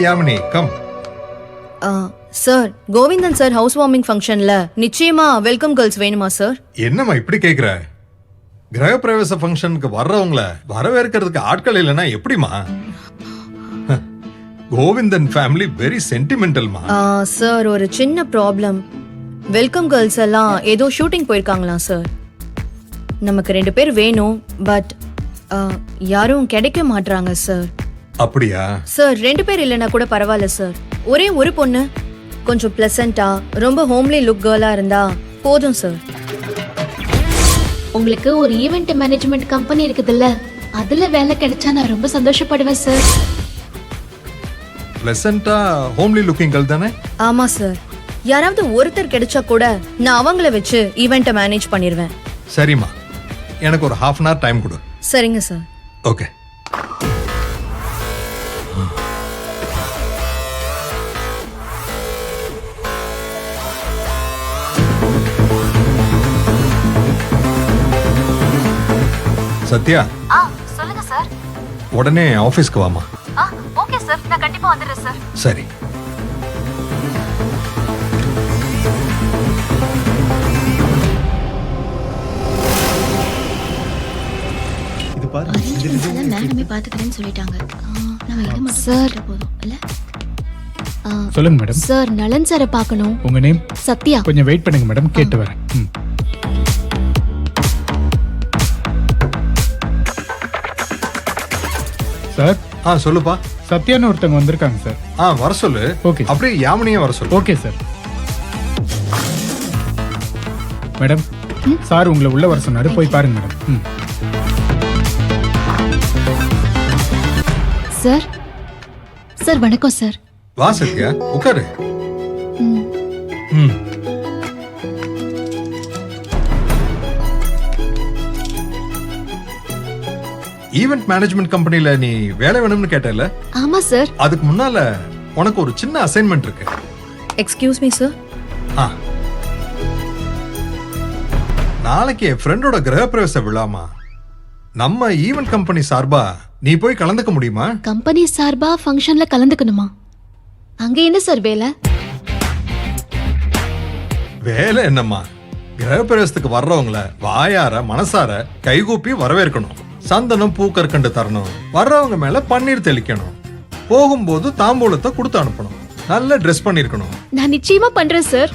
Yamini come. Sir, Govindan sir house warming ஃபங்க்ஷன்ல நிச்சயமா welcome girls வேணுமா சார்? என்னம்மா இப்படி கேக்குற? கிரகப்பிரவேச ஃபங்க்ஷனுக்கு வர்றவங்கள வரவேற்கிறதுக்கு ஆட்கள் இல்லைன்னா எப்படிமா? கோவிந்தன் ஃபேமிலி வெரி சென்டிமெண்டல்மா. சார், ஒரு சின்ன ப்ராப்ளம். வெல்கம் கேர்ள்ஸ் எல்லாம் ஏதோ ஷூட்டிங் போயிருக்காங்களாம் சார். நமக்கு 2 பேர் வேணும், பட் யாரும் கிடைக்க மாட்றாங்க சார். அப்படியா சார்? 2 பேர் இல்லைன்னா கூட பரவாயில்ல சார். ஒரே ஒரு பொண்ணு கொஞ்சம் பிளசண்டா ரொம்ப ஹோம்லி லுக் கேர்லா இருந்தா போதும் சார். உங்களுக்கு ஒரு ஈவென்ட் மேனேஜ்மெண்ட் கம்பெனி இருக்குதுல்ல, அதுல வேலை கிடைச்சா நான் ரொம்ப சந்தோஷப்படுவேன் சார். பிளசண்டா ஹோம்லி லுக்கிங் கேர்ள் தானே? ஆமா சார். யாராவது ஒருத்தர் கிடைச்சா கூட நான் அவங்கள வச்சு ஈவெண்ட்டை மேனேஜ் பண்ணிடுவேன். சரிம்மா, எனக்கு ஒரு half an hour டைம் கொடு. சரிங்க சார். ஓகே. சத்யா, சொல்லுங்க சார். உடனே ஆபீஸ்க்கு வாமா. ஓகே சார், நான் கண்டிப்பா வந்துடுறேன் சார். சரி. இது பாரு, மேடமே பாத்துக்கிறேன்னு சொல்லிட்டாங்க. நம்ம இது மட்டும் சார் போதும் இல்ல? சொல்லுங்க மேடம். சார், நலன் சாரை பார்க்கணும். உங்க நேம்? சத்யா. கொஞ்சம் வெயிட் பண்ணுங்க மேடம், கேட்டு வரேன். சார். சொல்லுப்பா. சத்யான்னு ஒருத்தவங்க வந்திருக்காங்க சார். வர சொல்லு. ஓகே. அப்படியே யாமினியே வர சொல்லு. Okay sir. மேடம், சார் உங்களை உள்ள வர சொன்னாரு, போய் பாருங்க மேடம். சார். சார் வணக்கம் சார். வா சத்யா, உட்காரு. ஈவென்ட் மேனேஜ்மெண்ட் கம்பெனில நீ வேலை வேணும்னு கேட்டல? ஆமா சார். அதுக்கு முன்னால உனக்கு ஒரு சின்ன அசைன்மெண்ட் இருக்கு. Excuse me sir. நாளைக்கு என் ஃப்ரெண்டோட கிரகப்பிரவேச விழாமா. நம்ம ஈவென்ட் கம்பெனி சார்பா நீ போய் கலந்துக்க முடியுமா? கம்பெனி சார்பா ஃபங்க்ஷன்ல கலந்துக்கணுமா? அங்க என்ன சார் வேலை? வேலை என்னம்மா, கிரகப்பிரவேசத்துக்கு வர்றவங்கள வாயார மனசார கைகூப்பி வரவேற்கணும். சந்தனம் பூக்கற்கண்டு தரணும். வர்றவங்க மேல பன்னீர் தெளிக்கணும். போகும்போது தாம்பூலத்தை கொடுத்து அனுப்பணும். நல்ல ட்ரெஸ் பண்ணிருக்கணும். நான் நிச்சயமா பண்றேன் சார்.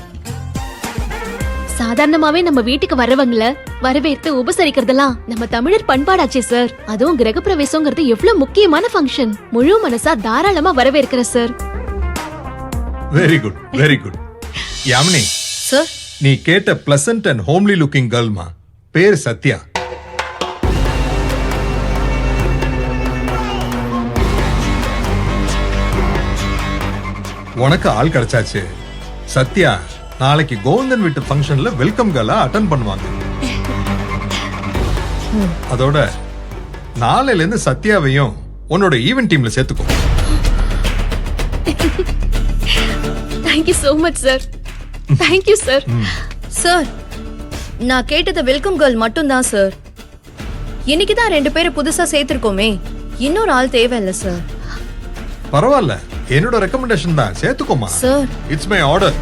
சாதாரணமாவே நம்ம வீட்டுக்கு வரவங்கள வரவேற்று உபசரிக்கிறதெல்லாம் நம்ம தமிழர் பண்பாடாச்சே சார். அதுவும் கிரகப்பிரவேசங்கிறது எவ்வளவு முக்கியமான ஃபங்க்ஷன். முழு மனசா தாராளமா வரவேற்கிறேன் sir. Very good, very good. Yamini sir, நீ கேட்ட பிளசன்ட் அண்ட் ஹோம்லி லுக்கிங் கேர்ள்மா. பேர் சத்யா. உனக்கு ஆள் கிடைச்சாச்சு. சத்யா நாளைக்கு கோவிந்தன் வீட்டு ஃபங்க்ஷன்ல வெல்கம் கேர்லா அட்டெண்ட் பண்ணுவாங்க. அதோட நாளையில இருந்து சத்யாவையும் உன்னோட ஈவென்ட் டீம்ல சேர்த்துக்கோ. Thank you so much sir. Thank you sir. Sir, நான் கேட்டது வெல்கம் கேர்ள் மட்டும் தான் சார். இன்னைக்கு தான் 2 பேரை புதுசா சேர்த்திருக்கோமே, இன்னொரு ஆள் தேவையில்ல சார். பரவாயில்ல, என்னோட ரெக்கமெண்டேஷன் தான், சேர்த்துக்கோமா. Sir, it's my order.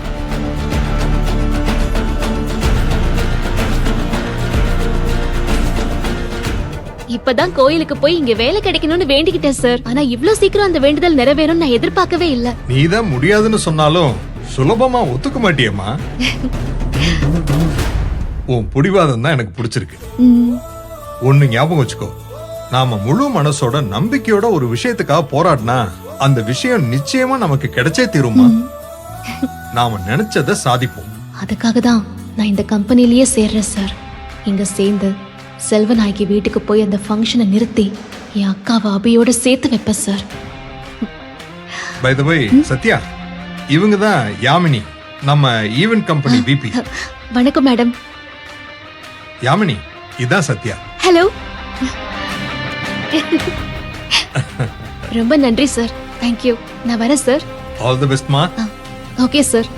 இப்பதான் கோயிலுக்கு போய் இங்க வேலை கிடைக்கணும்னு வேண்டிக்கிட்டேன் சார். ஆனா இவ்ளோ சீக்கிரம் அந்த வேண்டுதல் நிறைவேறும் நான் எதிர்பார்க்கவே இல்ல. நீதான் முடியாதுன்னு சொன்னாலும் சுலபமா ஒத்துக்க மாட்டியம்மா. உன் புடிவாதம் தான் எனக்கு பிடிச்சிருக்கு. ஒண்ணு ஞாபகம் வச்சுக்கோ, நாம முழு மனசோட நம்பிக்கையோட ஒரு விஷயத்துக்காக போராடினா அந்த விஷயம் நிச்சயமா நமக்கு கிடைச்சே தீருமா. நாம நினைச்சதை சாதிப்போம். அதுக்காக தான் நான் இந்த கம்பெனிலேயே சேர்றேன் சார். இங்க சேர்ந்து செல்வநாயகி வீட்டுக்கு போய் அந்த ஃபங்க்ஷனை நிறுத்தி என் அக்காவை அபியோட சேர்த்து வைப்பேன் சார். பை தி வே சத்யா, இவங்க தான் யாமினி, நம்ம ஈவென்ட் கம்பெனி விபி. வணக்கம் மேடம். யாமினி, இதான் சத்யா. ஹலோ. ரொம்ப நன்றி சார். தேங்க்யூ. நான் வரேன் சார். ஆல் தி பெஸ்ட் மா. Okay sir.